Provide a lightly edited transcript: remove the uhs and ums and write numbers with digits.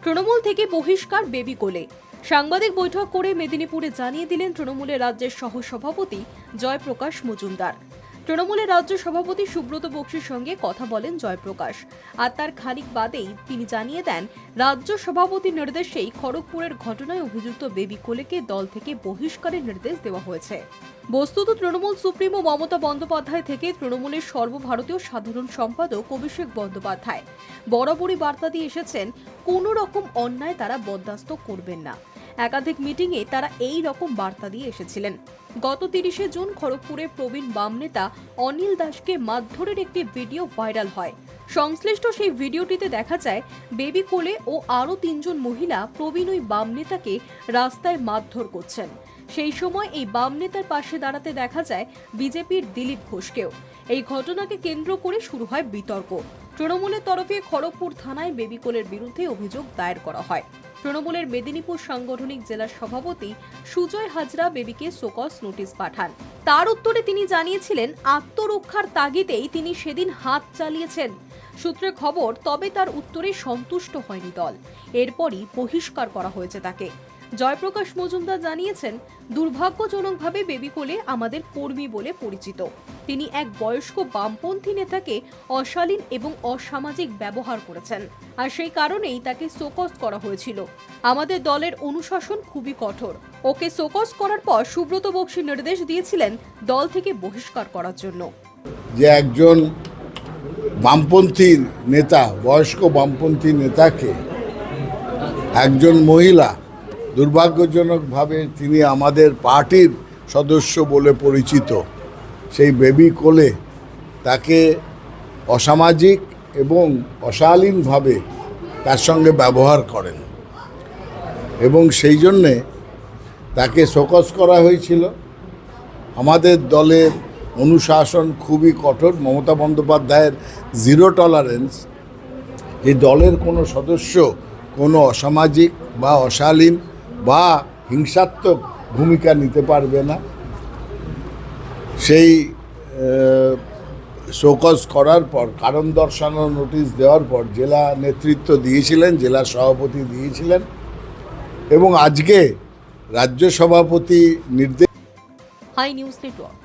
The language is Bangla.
তৃণমূল থেকে বহিষ্কার বেবি কোলে। সাংবাদিক বৈঠক করে মেদিনীপুরে জানিয়ে দিলেন তৃণমূলের রাজ্যের সহসভাপতি জয়প্রকাশ মজুমদার। তৃণমূলের রাজ্য সভাপতি সুব্রত বক্সির সঙ্গে কথা বলেন জয়প্রকাশ, আর তার খানিক বাদেই তিনি জানিয়ে দেন রাজ্য সভাপতির নির্দেশেই খড়গপুরের ঘটনায় অভিযুক্ত বেবি কোলেকে দল থেকে বহিষ্কারের নির্দেশ দেওয়া হয়েছে। বস্তুত তৃণমূল সুপ্রিমো মমতা বন্দ্যোপাধ্যায় থেকে তৃণমূলের সর্বভারতীয় সাধারণ সম্পাদক অভিষেক বন্দ্যোপাধ্যায় বরাবরই বার্তা দিয়ে এসেছেন, কোনো রকম অন্যায় তারা বরদাস্ত করবেন না। একাধিক মিটিংয়ে তারা এই রকম বার্তা দিয়ে এসেছিলেন। গত 30শে জুন খড়গপুরে প্রবীণ বাম নেতা অনিল দাসকে মারধরের একটি ভিডিও ভাইরাল হয়। সংশ্লিষ্ট সেই ভিডিওটিতে দেখা যায় বেবি কোলে ও আরও 3 জন মহিলা প্রবীণ ওই বাম নেতাকে রাস্তায় মারধর করছেন। সেই সময় এই বাম নেতার পাশে দাঁড়াতে দেখা যায় বিজেপির দিলীপ ঘোষকেও। এই ঘটনাকে কেন্দ্র করে শুরু হয় বিতর্ক। তৃণমূলের তরফে খড়গপুর থানায় বেবি কোলের বিরুদ্ধে অভিযোগ দায়ের করা হয়। তৃণমূলের মেদিনীপুর সাংগঠনিক জেলার সভাপতি সুজয় হাজরা বেবিকে শোকজ নোটিশ পাঠান। তার উত্তরে তিনি জানিয়েছিলেন আত্মরক্ষার তাগিদেই তিনি সেদিন হাত চালিয়েছেন। সূত্রে খবর, তবে তার উত্তরে সন্তুষ্ট হয়নি দল। এরপরই বহিষ্কার করা হয়েছে তাকে। জয়প্রকাশ মজুমদার জানিয়েছেন, দুর্ভাগ্যজনকভাবে বেবি কোলে আমাদের কর্মী বলে পরিচিত। তিনি এক বয়স্ক বামপন্থী নেতাকে অশালীন এবং অসামাজিক ব্যবহার করেছেন, আর সেই কারণেই তাকে শোকজ করা হয়েছিল। আমাদের দলের অনুশাসন খুবই কঠোর। ওকে শোকজ করার পর সুব্রত বক্সি নির্দেশ দিয়েছিলেন দল থেকে বহিষ্কার করার জন্য। যে একজন বামপন্থী নেতা, বয়স্ক বামপন্থী নেতাকে একজন মহিলা, দুর্ভাগ্যজনকভাবে তিনি আমাদের পার্টির সদস্য বলে পরিচিত, সেই বেবি কোলে তাকে অসামাজিক এবং অশালীনভাবে তার সঙ্গে ব্যবহার করেন এবং সেই জন্যে তাকে শোকজ করা হয়েছিল। আমাদের দলের অনুশাসন খুবই কঠোর। মমতা বন্দ্যোপাধ্যায়ের জিরো টলারেন্স। এই দলের কোনো সদস্য কোনো অসামাজিক বা অশালীন বা হিংসাত্মক ভূমিকা নিতে পারবে না। সেই শোকজ করার পর, কারণ দর্শানোর নোটিশ দেওয়ার পর জেলা নেতৃত্ব দিয়েছিলেন, জেলা সভাপতি দিয়েছিলেন এবং আজকে রাজ্য সভাপতি নির্দেশ। Hi News network.